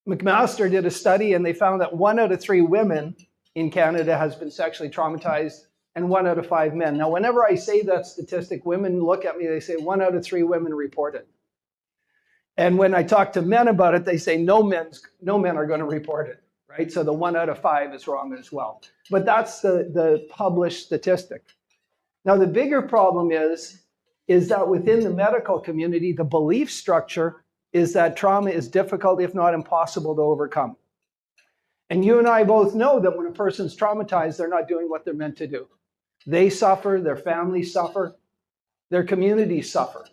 McMaster did a study and they found that 1 out of 3 women in Canada has been sexually traumatized and 1 out of 5 men. Now, whenever I say that statistic, women look at me, they say 1 out of 3 women report it. And when I talk to men about it, they say no men are going to report it, right? So the 1 out of 5 is wrong as well. But that's the published statistic. Now, the bigger problem is that within the medical community, the belief structure is that trauma is difficult, if not impossible, to overcome. And you and I both know that when a person's traumatized, they're not doing what they're meant to do. They suffer, their families suffer, their communities suffer.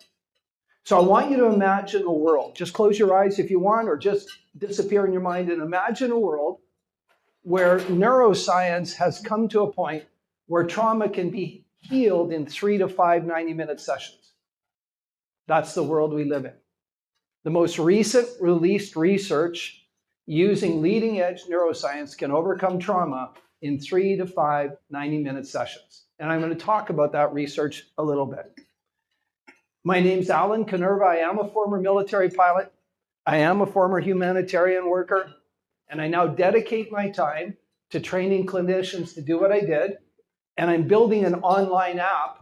So I want you to imagine a world. Just close your eyes if you want, or just disappear in your mind and imagine a world where neuroscience has come to a point where trauma can be healed in 3 to 5 90-minute sessions. That's the world we live in. The most recent released research using leading edge neuroscience can overcome trauma in 3 to 5 90-minute sessions. And I'm going to talk about that research a little bit. My name's Allen Kanerva. I am a former military pilot. I am a former humanitarian worker. And I now dedicate my time to training clinicians to do what I did. And I'm building an online app.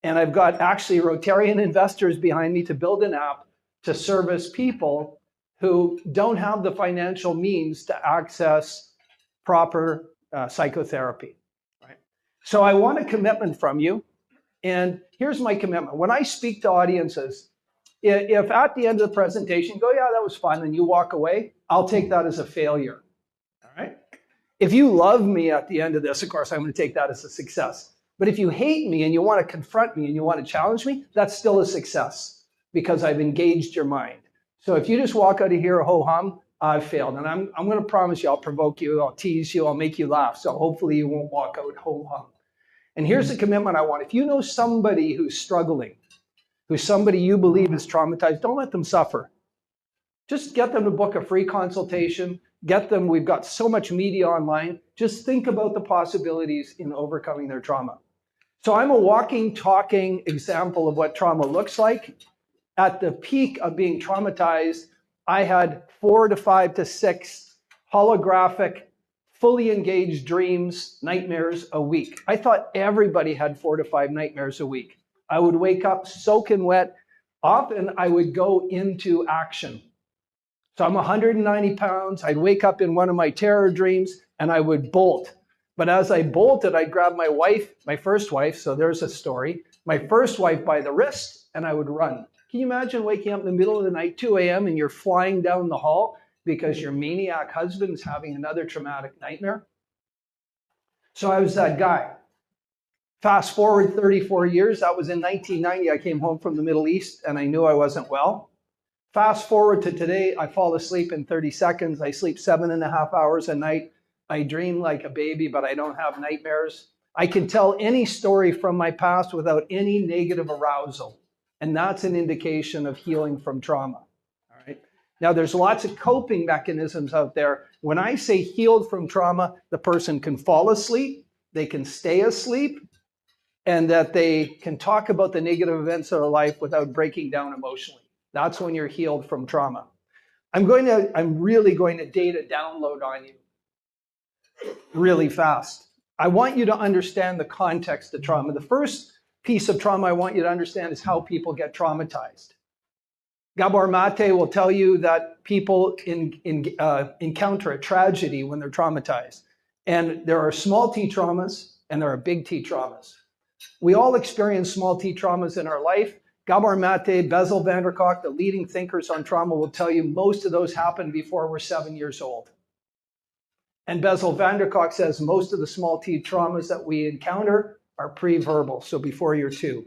And I've got actually Rotarian investors behind me to build an app to service people who don't have the financial means to access proper psychotherapy. Right? So I want a commitment from you. And here's my commitment. When I speak to audiences, if at the end of the presentation you go, yeah, that was fun, and you walk away, I'll take that as a failure. All right? If you love me at the end of this, of course, I'm going to take that as a success. But if you hate me and you want to confront me and you want to challenge me, that's still a success because I've engaged your mind. So if you just walk out of here ho-hum, I've failed. And I'm going to promise you, I'll provoke you, I'll tease you, I'll make you laugh. So hopefully you won't walk out ho-hum. And here's the commitment I want. If you know somebody who's struggling, who's somebody you believe is traumatized, don't let them suffer. Just get them to book a free consultation. Get them, we've got so much media online. Just think about the possibilities in overcoming their trauma. So I'm a walking, talking example of what trauma looks like. At the peak of being traumatized, I had 4 to 5 to 6 holographic, fully engaged dreams, nightmares a week. I thought everybody had 4 to 5 nightmares a week. I would wake up soaking wet. Often I would go into action. So I'm 190 pounds. I'd wake up in one of my terror dreams and I would bolt. But as I bolted, I'd grab my wife, my first wife, so there's a story, my first wife by the wrist, and I would run. Can you imagine waking up in the middle of the night, 2 a.m., and you're flying down the hall because your maniac husband is having another traumatic nightmare? So I was that guy. Fast forward 34 years, that was in 1990. I came home from the Middle East and I knew I wasn't well. Fast forward to today, I fall asleep in 30 seconds. I sleep 7.5 hours a night. I dream like a baby, but I don't have nightmares. I can tell any story from my past without any negative arousal. And that's an indication of healing from trauma. All right. Now, there's lots of coping mechanisms out there. When I say healed from trauma, the person can fall asleep, they can stay asleep, and that they can talk about the negative events of their life without breaking down emotionally. That's when you're healed from trauma. I'm really going to data download on you really fast. I want you to understand the context of trauma. The first piece of trauma I want you to understand is how people get traumatized. Gabor Mate will tell you that people encounter a tragedy when they're traumatized. And there are small t traumas and there are big T traumas. We all experience small t traumas in our life. Gabor Mate, Bessel van der Kolk, the leading thinkers on trauma, will tell you most of those happen before we're 7 years old. And Bessel van der Kolk says most of the small t traumas that we encounter are pre-verbal, so before you're 2.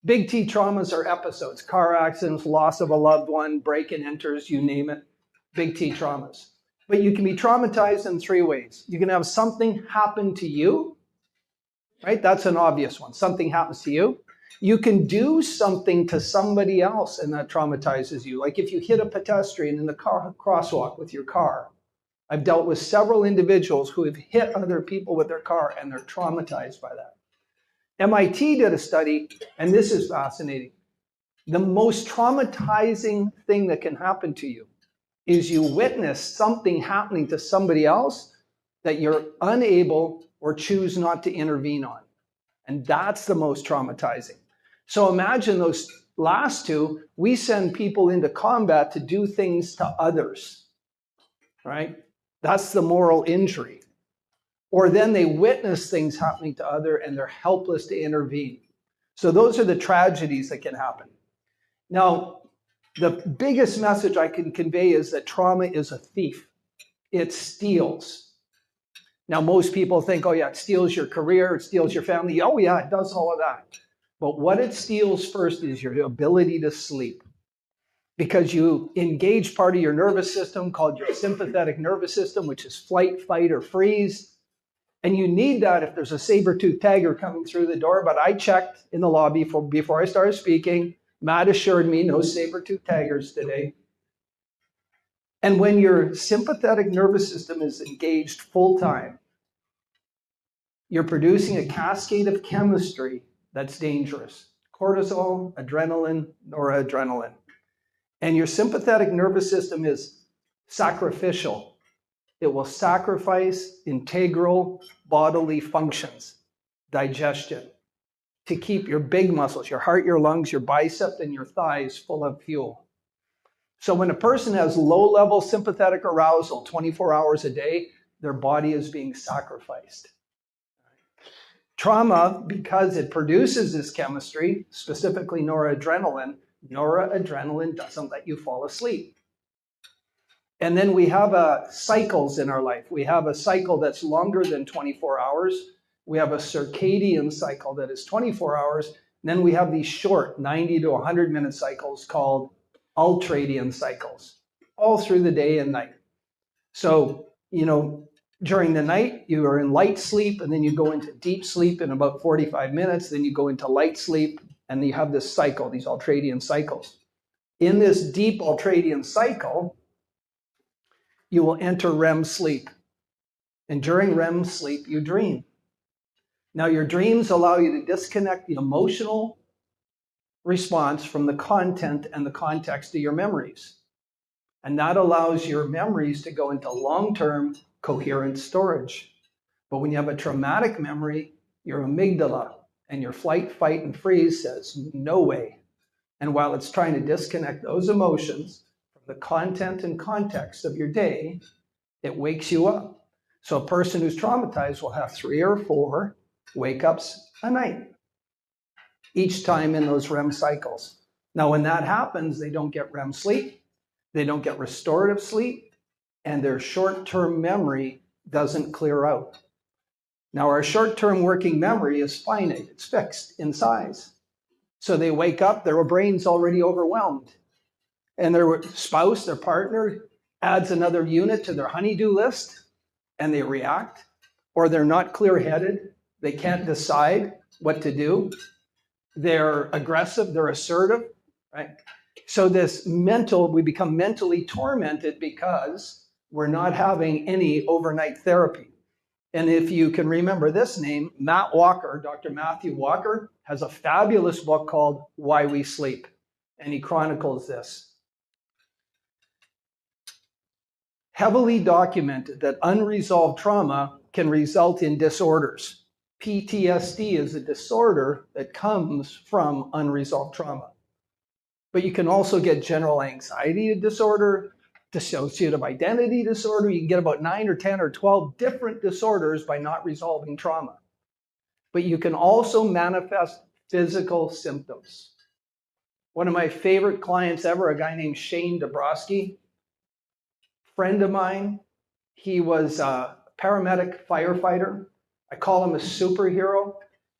Big T traumas are episodes, car accidents, loss of a loved one, break and enters, you name it, big T traumas. But you can be traumatized in 3 ways. You can have something happen to you, right? That's an obvious one. Something happens to you. You can do something to somebody else and that traumatizes you. Like if you hit a pedestrian in the crosswalk with your car. I've dealt with several individuals who have hit other people with their car and they're traumatized by that. MIT did a study, and this is fascinating. The most traumatizing thing that can happen to you is you witness something happening to somebody else that you're unable or choose not to intervene on. And that's the most traumatizing. So imagine those last two, we send people into combat to do things to others, right? That's the moral injury. Or then they witness things happening to others and they're helpless to intervene. So those are the tragedies that can happen. Now, the biggest message I can convey is that trauma is a thief. It steals. Now, most people think, oh yeah, it steals your career, it steals your family. Oh yeah, it does all of that. But what it steals first is your ability to sleep. Because you engage part of your nervous system called your sympathetic nervous system, which is flight, fight, or freeze. And you need that if there's a saber-toothed tiger coming through the door. But I checked in the lobby before I started speaking. Matt assured me no saber-toothed tigers today. And when your sympathetic nervous system is engaged full time, you're producing a cascade of chemistry that's dangerous. Cortisol, adrenaline, noradrenaline. And your sympathetic nervous system is sacrificial. It will sacrifice integral bodily functions, digestion, to keep your big muscles, your heart, your lungs, your bicep, and your thighs full of fuel. So when a person has low-level sympathetic arousal 24 hours a day, their body is being sacrificed. Trauma, because it produces this chemistry, specifically noradrenaline doesn't let you fall asleep. And then we have cycles in our life. We have a cycle that's longer than 24 hours. We have a circadian cycle that is 24 hours. And then we have these short 90 to 100-minute cycles called ultradian cycles, all through the day and night. So, during the night, you are in light sleep, and then you go into deep sleep in about 45 minutes. Then you go into light sleep, and you have this cycle, these ultradian cycles. In this deep ultradian cycle, you will enter REM sleep. And during REM sleep, you dream. Now, your dreams allow you to disconnect the emotional response from the content and the context of your memories. And that allows your memories to go into long-term coherent storage. But when you have a traumatic memory, your amygdala and your flight, fight, and freeze says, no way. And while it's trying to disconnect those emotions from the content and context of your day, it wakes you up. So a person who's traumatized will have 3 or 4 wake-ups a night, each time in those REM cycles. Now, when that happens, they don't get REM sleep, they don't get restorative sleep, and their short-term memory doesn't clear out. Now, our short-term working memory is finite. It's fixed in size. So they wake up, their brain's already overwhelmed. And their spouse, their partner, adds another unit to their honey-do list, and they react. Or they're not clear-headed. They can't decide what to do. They're aggressive, they're assertive, right? So we become mentally tormented because we're not having any overnight therapy. And if you can remember this name, Matt Walker, Dr. Matthew Walker, has a fabulous book called Why We Sleep. And he chronicles this. Heavily documented that unresolved trauma can result in disorders. PTSD is a disorder that comes from unresolved trauma. But you can also get general anxiety disorder, dissociative identity disorder. You can get about 9 or 10 or 12 different disorders by not resolving trauma. But you can also manifest physical symptoms. One of my favorite clients ever, a guy named Shane Dabrowski, friend of mine. He was a paramedic firefighter. I call him a superhero.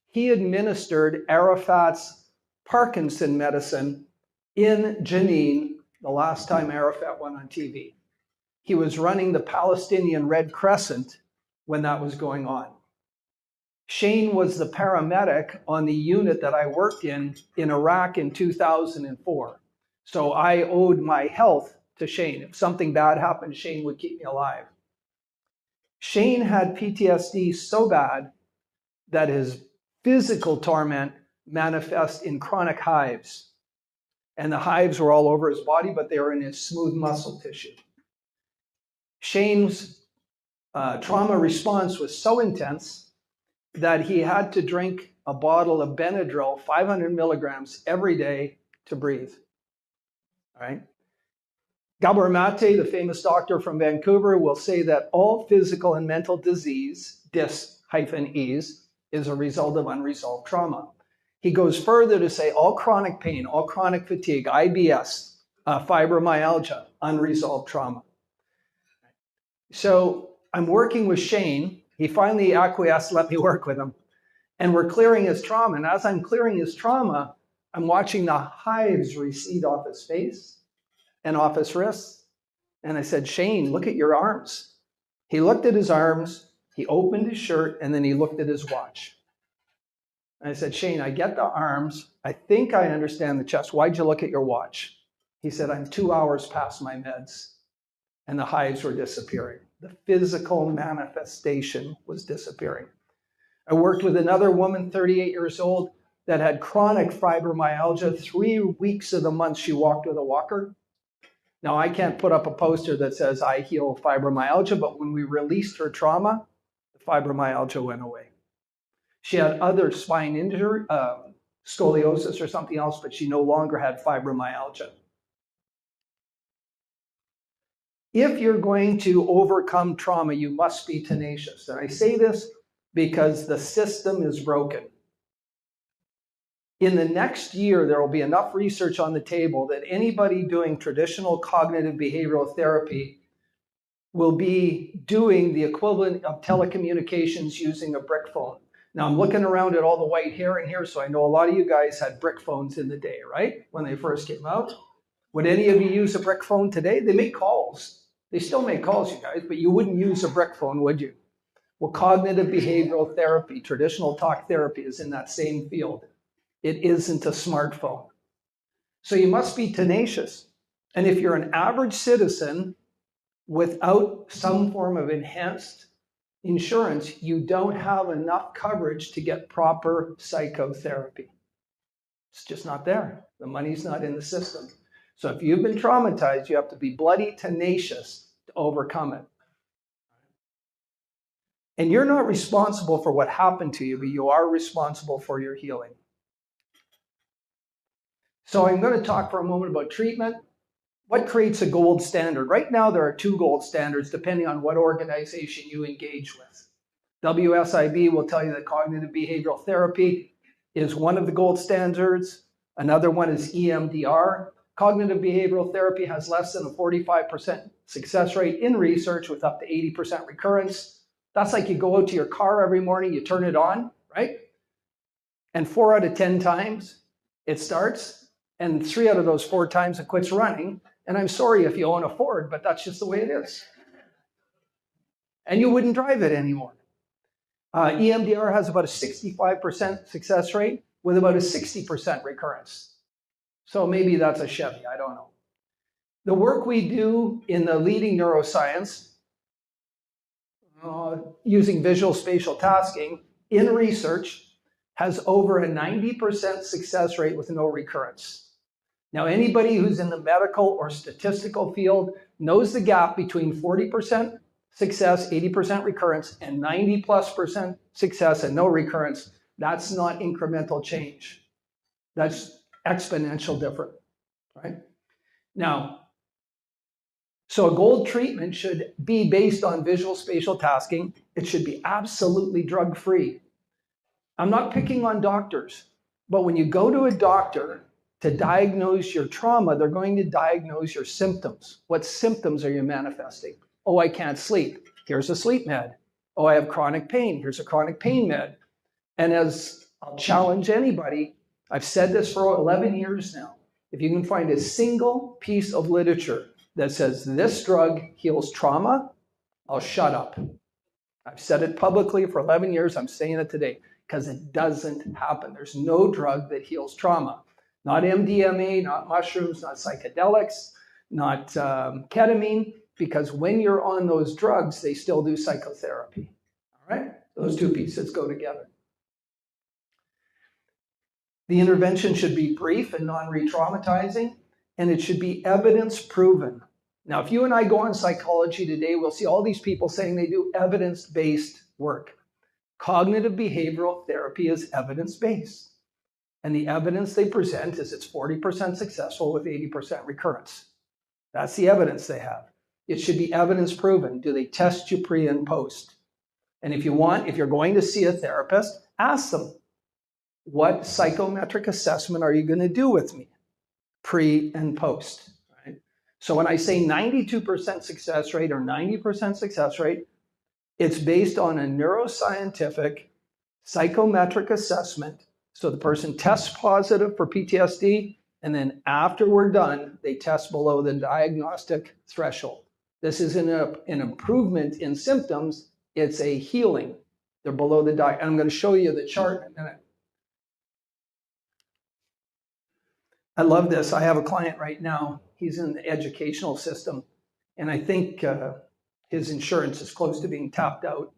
He administered Arafat's Parkinson medicine in Jenin the last time Arafat went on TV. He was running the Palestinian Red Crescent when that was going on. Shane was the paramedic on the unit that I worked in Iraq in 2004. So I owed my health to Shane. If something bad happened, Shane would keep me alive. Shane had PTSD so bad that his physical torment manifests in chronic hives. And the hives were all over his body, but they were in his smooth muscle tissue. Shane's trauma response was so intense that he had to drink a bottle of Benadryl, 500 milligrams every day to breathe. All right. Gabor Mate, the famous doctor from Vancouver, will say that all physical and mental disease, dis-ease, is a result of unresolved trauma. He goes further to say all chronic pain, all chronic fatigue, IBS, fibromyalgia, unresolved trauma. So I'm working with Shane. He finally acquiesced to let me work with him. And we're clearing his trauma. And as I'm clearing his trauma, I'm watching the hives recede off his face and off his wrists. And I said, Shane, look at your arms. He looked at his arms, he opened his shirt, and then he looked at his watch. And I said, Shane, I get the arms. I think I understand the chest. Why'd you look at your watch? He said, I'm 2 hours past my meds. And the hives were disappearing. The physical manifestation was disappearing. I worked with another woman, 38 years old, that had chronic fibromyalgia. 3 weeks of the month she walked with a walker. Now, I can't put up a poster that says I heal fibromyalgia, but when we released her trauma, the fibromyalgia went away. She had other spine injury, scoliosis or something else, but she no longer had fibromyalgia. If you're going to overcome trauma, you must be tenacious. And I say this because the system is broken. In the next year, there will be enough research on the table that anybody doing traditional cognitive behavioral therapy will be doing the equivalent of telecommunications using a brick phone. Now, I'm looking around at all the white hair in here, so I know a lot of you guys had brick phones in the day, right? When they first came out. Would any of you use a brick phone today? They make calls. They still make calls, you guys, but you wouldn't use a brick phone, would you? Well, cognitive behavioral therapy, traditional talk therapy is in that same field. It isn't a smartphone. So you must be tenacious. And if you're an average citizen without some form of enhanced insurance, you don't have enough coverage to get proper psychotherapy. It's just not there. The money's not in the system. So if you've been traumatized, you have to be bloody tenacious to overcome it. And you're not responsible for what happened to you, but you are responsible for your healing. So I'm going to talk for a moment about treatment. What creates a gold standard? Right now, there are 2 gold standards depending on what organization you engage with. WSIB will tell you that cognitive behavioral therapy is one of the gold standards. Another one is EMDR. Cognitive behavioral therapy has less than a 45% success rate in research with up to 80% recurrence. That's like you go out to your car every morning, you turn it on, right? And 4 out of 10 times it starts. And 3 out of those 4 times it quits running. And I'm sorry if you own a Ford, but that's just the way it is. And you wouldn't drive it anymore. EMDR has about a 65% success rate with about a 60% recurrence. So maybe that's a Chevy, I don't know. The work we do in the leading neuroscience, using visual spatial tasking in research, has over a 90% success rate with no recurrence. Now, anybody who's in the medical or statistical field knows the gap between 40% success, 80% recurrence, and 90+% success and no recurrence. That's not incremental change. That's exponential different, right? Now, so a gold treatment should be based on visual spatial tasking. It should be absolutely drug-free. I'm not picking on doctors, but when you go to a doctor to diagnose your trauma, they're going to diagnose your symptoms. What symptoms are you manifesting? Oh, I can't sleep. Here's a sleep med. Oh, I have chronic pain. Here's a chronic pain med. And as I'll challenge anybody, I've said this for 11 years now. If you can find a single piece of literature that says this drug heals trauma, I'll shut up. I've said it publicly for 11 years. I'm saying it today because it doesn't happen. There's no drug that heals trauma. Not MDMA, not mushrooms, not psychedelics, not ketamine, because when you're on those drugs, they still do psychotherapy. All right? Those 2 pieces go together. The intervention should be brief and non-re-traumatizing, and it should be evidence-proven. Now, if you and I go on Psychology Today, we'll see all these people saying they do evidence-based work. Cognitive behavioral therapy is evidence-based. And the evidence they present is it's 40% successful with 80% recurrence. That's the evidence they have. It should be evidence proven. Do they test you pre and post? And if you're going to see a therapist, ask them, what psychometric assessment are you going to do with me? Pre and post. Right? So when I say 92% success rate or 90% success rate, it's based on a neuroscientific psychometric assessment. So the person tests positive for PTSD, and then after we're done, they test below the diagnostic threshold. This isn't an improvement in symptoms, it's a healing. They're below the diagnostic. I'm going to show you the chart in a minute. I love this. I have a client right now. He's in the educational system, and I think his insurance is close to being tapped out.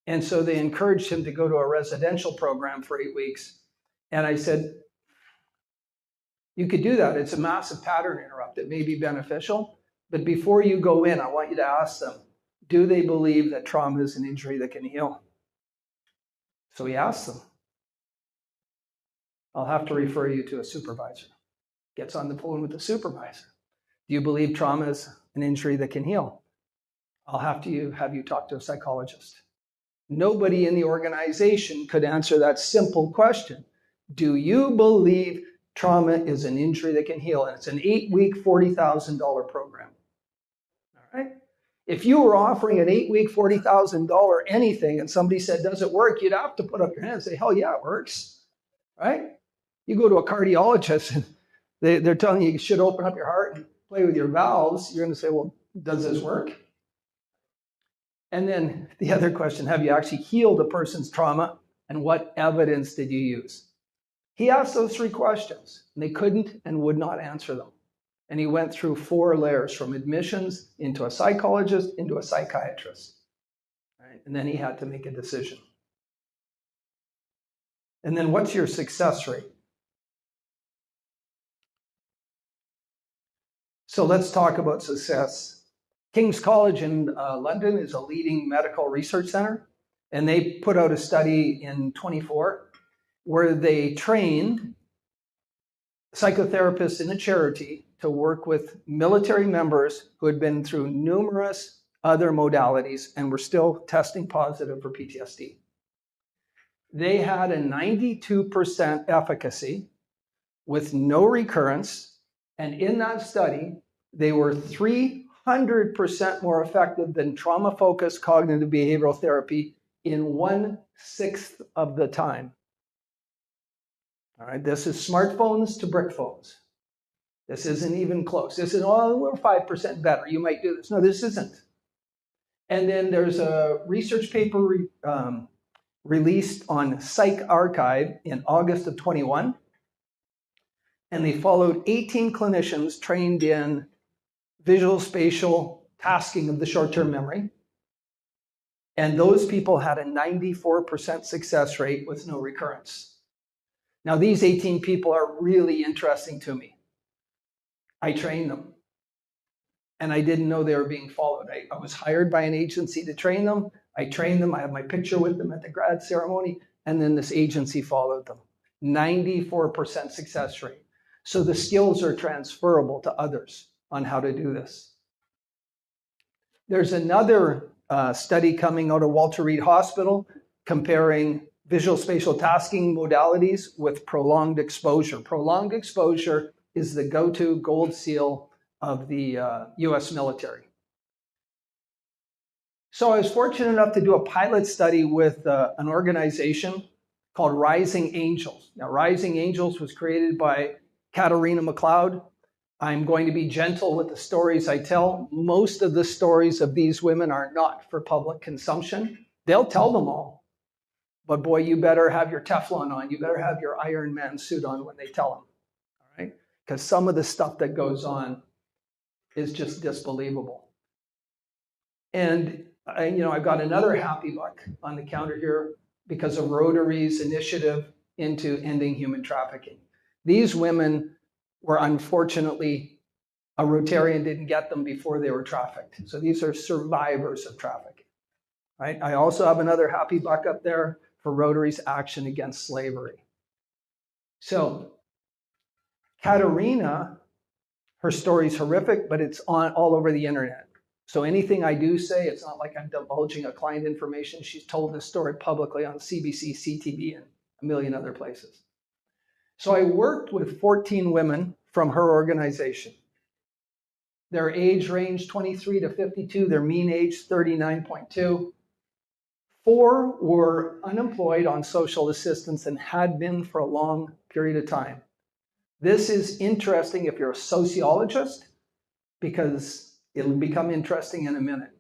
And so they encouraged him to go to a residential program for 8 weeks. And I said, you could do that. It's a massive pattern interrupt. It may be beneficial. But before you go in, I want you to ask them, do they believe that trauma is an injury that can heal? So he asks them. I'll have to refer you to a supervisor. Gets on the phone with the supervisor. Do you believe trauma is an injury that can heal? I'll have you talk to a psychologist. Nobody in the organization could answer that simple question. Do you believe trauma is an injury that can heal? And it's an 8-week, $40,000 program. All right? If you were offering an 8-week, $40,000 anything and somebody said, does it work? You'd have to put up your hand and say, hell yeah, it works. Right? You go to a cardiologist and they're telling you should open up your heart and play with your valves. You're going to say, well, does this work? And then the other question, have you actually healed a person's trauma? And what evidence did you use? He asked those 3 questions, and they couldn't and would not answer them. And he went through 4 layers, from admissions into a psychologist, into a psychiatrist. Right? And then he had to make a decision. And then what's your success rate? So let's talk about success. King's College in London is a leading medical research center, and they put out a study in 24 where they trained psychotherapists in a charity to work with military members who had been through numerous other modalities and were still testing positive for PTSD. They had a 92% efficacy with no recurrence, and in that study, they were 300% more effective than trauma-focused cognitive behavioral therapy in 1/6 of the time. All right, this is smartphones to brick phones. This isn't even close. This is, oh, we're 5% better. You might do this. No, this isn't. And then there's a research paper released on Psych Archive in August of 21. And they followed 18 clinicians trained in visual spatial tasking of the short-term memory. And those people had a 94% success rate with no recurrence. Now, these 18 people are really interesting to me. I trained them, and I didn't know they were being followed. I was hired by an agency to train them. I trained them. I have my picture with them at the grad ceremony, and then this agency followed them. 94% success rate. So the skills are transferable to others on how to do this. There's another study coming out of Walter Reed Hospital comparing visual spatial tasking modalities with prolonged exposure. Prolonged exposure is the go-to gold seal of the US military. So I was fortunate enough to do a pilot study with an organization called Rising Angels. Now, Rising Angels was created by Katarina McLeod. I'm going to be gentle with the stories I tell. Most of the stories of these women are not for public consumption. They'll tell them all. But boy, you better have your Teflon on. You better have your Iron Man suit on when they tell them. All right? Because some of the stuff that goes on is just disbelievable. And I've got another happy buck on the counter here because of Rotary's initiative into ending human trafficking. These women were unfortunately a Rotarian didn't get them before they were trafficked. So these are survivors of trafficking. Right? I also have another happy buck up there for Rotary's action against slavery. So Katerina, her story's horrific, but it's all over the internet. So anything I do say, it's not like I'm divulging a client information. She's told this story publicly on CBC, CTV, and a million other places. So I worked with 14 women from her organization. Their age range 23 to 52, their mean age 39.2. 4 were unemployed on social assistance and had been for a long period of time. This is interesting if you're a sociologist, because it'll become interesting in a minute.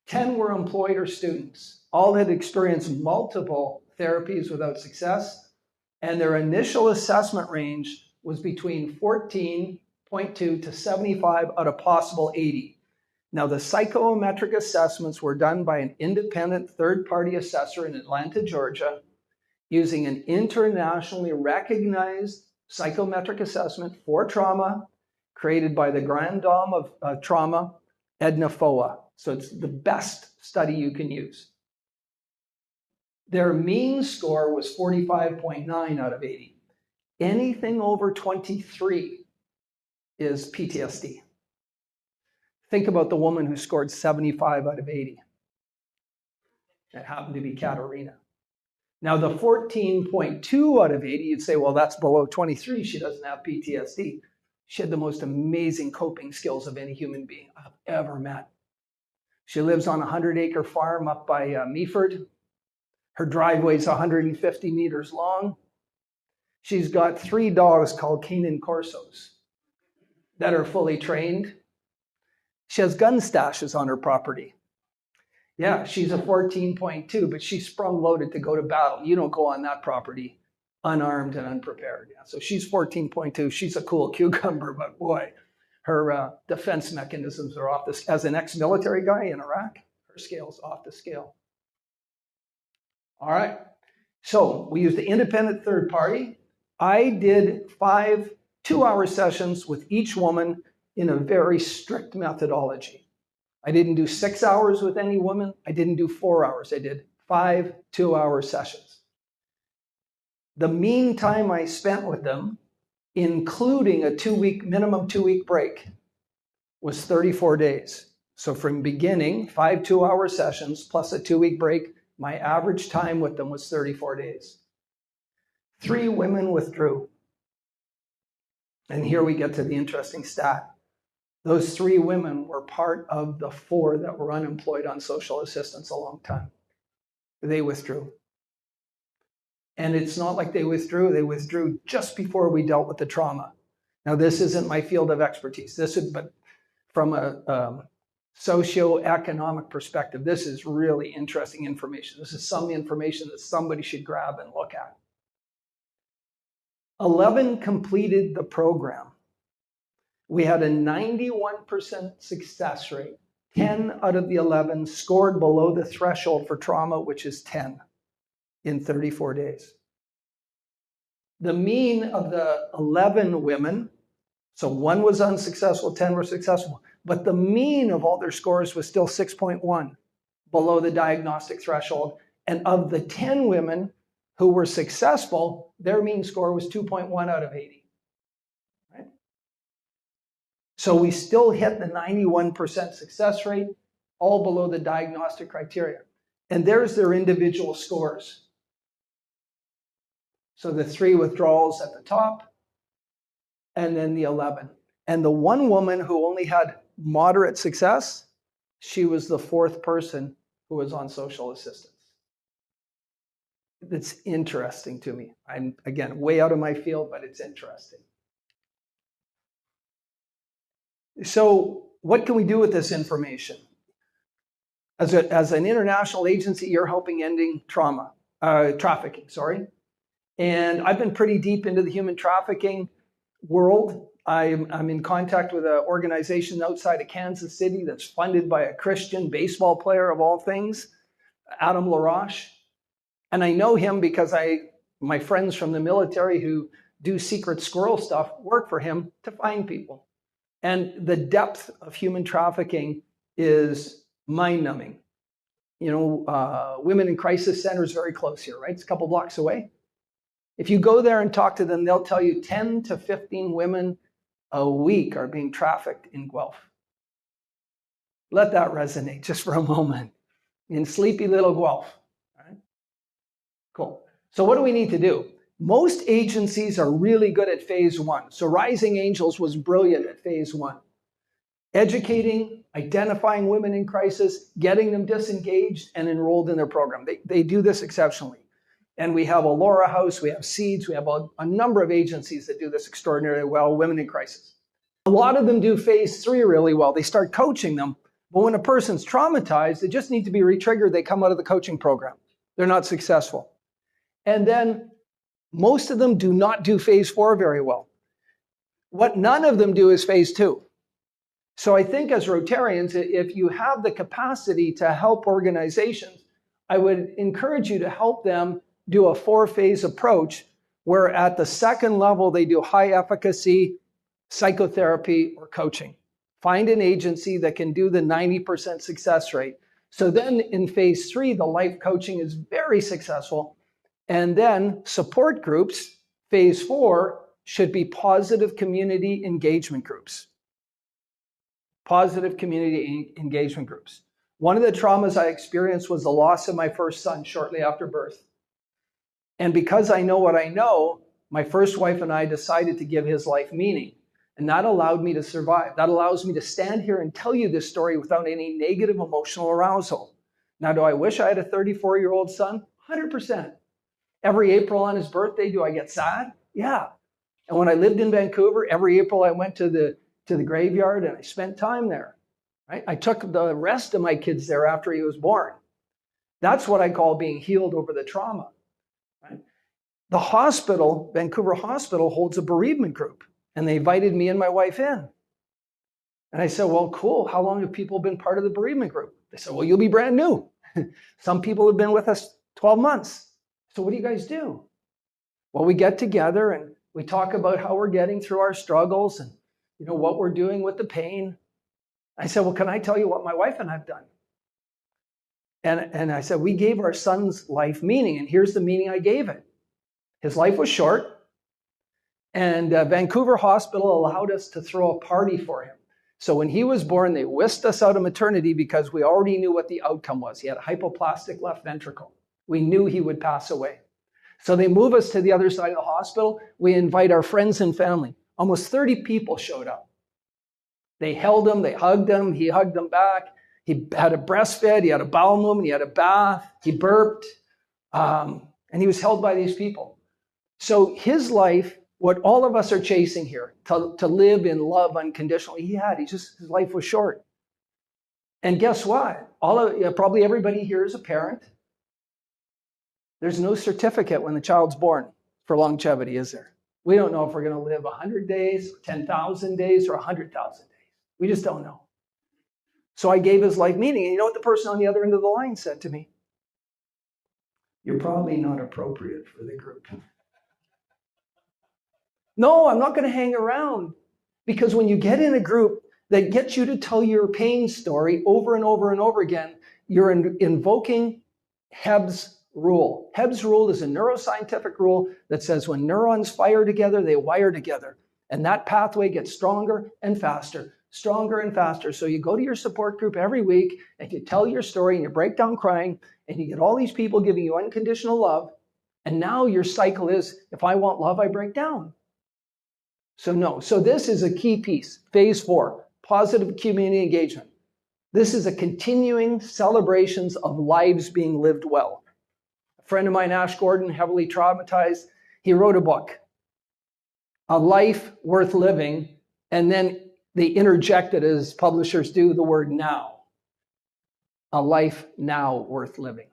10 were employed or students. All had experienced multiple therapies without success, and their initial assessment range was between 14.2 to 75 out of possible 80. Now, the psychometric assessments were done by an independent third-party assessor in Atlanta, Georgia, using an internationally recognized psychometric assessment for trauma created by the Grand Dame of Trauma, Edna Foa. So it's the best study you can use. Their mean score was 45.9 out of 80. Anything over 23 is PTSD. Think about the woman who scored 75 out of 80. That happened to be Katerina. Now, the 14.2 out of 80, you'd say, well, that's below 23. She doesn't have PTSD. She had the most amazing coping skills of any human being I've ever met. She lives on a 100-acre farm up by Meaford. Her driveway's 150 meters long. She's got 3 dogs called Canine Corsos that are fully trained. She has gun stashes on her property. Yeah, she's a 14.2, but she's sprung loaded to go to battle. You don't go on that property unarmed and unprepared. Yeah, so she's 14.2. She's a cool cucumber, but boy, her defense mechanisms are off this. As an ex-military guy in Iraq, her scale's off the scale. All right, so we used the independent third party. I did 5 2-hour sessions with each woman in a very strict methodology. I didn't do 6 hours with any woman. I didn't do 4 hours. I did 5 2-hour sessions. The mean time I spent with them, including a minimum 2-week break, was 34 days. So from beginning, 5 2-hour sessions plus a 2-week break, my average time with them was 34 days. 3 women withdrew. And here we get to the interesting stat. Those 3 women were part of the 4 that were unemployed on social assistance a long time. They withdrew. And it's not like they withdrew just before we dealt with the trauma. Now, this isn't my field of expertise. But from a socioeconomic perspective, this is really interesting information. This is some information that somebody should grab and look at. 11 completed the program. We had a 91% success rate. 10 out of the 11 scored below the threshold for trauma, which is 10 in 34 days. The mean of the 11 women, so 1 was unsuccessful, 10 were successful, but the mean of all their scores was still 6.1, below the diagnostic threshold. And of the 10 women who were successful, their mean score was 2.1 out of 80. Right? So we still hit the 91% success rate, all below the diagnostic criteria. And there's their individual scores. So the 3 withdrawals at the top, and then the 11. And the 1 woman who only had moderate success, she was the 4th person who was on social assistance. It's interesting to me. I'm, again, way out of my field, but it's interesting. So what can we do with this information? As an international agency, you're helping ending trafficking. And I've been pretty deep into the human trafficking world. I'm in contact with an organization outside of Kansas City that's funded by a Christian baseball player of all things, Adam LaRoche. And I know him because my friends from the military who do secret squirrel stuff work for him to find people. And the depth of human trafficking is mind-numbing. You know, Women in Crisis Center is very close here, right? It's a couple blocks away. If you go there and talk to them, they'll tell you 10 to 15 women a week are being trafficked in Guelph. Let that resonate just for a moment. In sleepy little Guelph. All right? Cool. So what do we need to do? Most agencies are really good at phase one. So Rising Angels was brilliant at phase one. Educating, identifying women in crisis, getting them disengaged and enrolled in their program. They do this exceptionally. And we have a Laura House, we have Seeds, we have a number of agencies that do this extraordinarily well, women in crisis. A lot of them do phase three really well. They start coaching them, but when a person's traumatized, they just need to be re-triggered, they come out of the coaching program. They're not successful. And then most of them do not do phase four very well. What none of them do is phase two. So I think as Rotarians, if you have the capacity to help organizations, I would encourage you to help them do a four-phase approach where at the second level, they do high efficacy psychotherapy or coaching. Find an agency that can do the 90% success rate. So then in phase three, the life coaching is very successful. And then support groups, phase four, should be positive community engagement groups. Positive community engagement groups. One of the traumas I experienced was the loss of my first son shortly after birth. And because I know what I know, my first wife and I decided to give his life meaning. And that allowed me to survive. That allows me to stand here and tell you this story without any negative emotional arousal. Now, do I wish I had a 34-year-old son? 100%. Every April on his birthday, do I get sad? Yeah. And when I lived in Vancouver, every April I went to the graveyard and I spent time there. Right? I took the rest of my kids there after he was born. That's what I call being healed over the trauma. Right? The hospital, Vancouver Hospital, holds a bereavement group. And they invited me and my wife in. And I said, well, cool. How long have people been part of the bereavement group? They said, well, you'll be brand new. Some people have been with us 12 months. So what do you guys do? Well, we get together and we talk about how we're getting through our struggles and what we're doing with the pain. I said, well, can I tell you what my wife and I've done? And I said, we gave our son's life meaning. And here's the meaning I gave it. His life was short. And Vancouver Hospital allowed us to throw a party for him. So when he was born, they whisked us out of maternity because we already knew what the outcome was. He had a hypoplastic left ventricle. We knew he would pass away. So they move us to the other side of the hospital. We invite our friends and family. Almost 30 people showed up. They held him, they hugged him, he hugged them back. He had a breastfed, he had a bowel movement, he had a bath, he burped, and he was held by these people. So his life, what all of us are chasing here, to live in love unconditionally, his life was short. And guess what? Probably everybody here is a parent. There's no certificate when the child's born for longevity, is there? We don't know if we're going to live 100 days, 10,000 days, or 100,000 days. We just don't know. So I gave his life meaning. And you know what the person on the other end of the line said to me? You're probably not appropriate for the group. No, I'm not going to hang around. Because when you get in a group that gets you to tell your pain story over and over and over again, you're invoking Hebb's rule. Hebb's rule is a neuroscientific rule that says when neurons fire together, they wire together. And that pathway gets stronger and faster, stronger and faster. So you go to your support group every week and you tell your story and you break down crying and you get all these people giving you unconditional love. And now your cycle is, if I want love, I break down. So this is a key piece. Phase 4, positive community engagement. This is a continuing celebrations of lives being lived well. A friend of mine, Ash Gordon, heavily traumatized, he wrote a book, A Life Worth Living, and then they interjected, as publishers do, the word now. A life now worth living.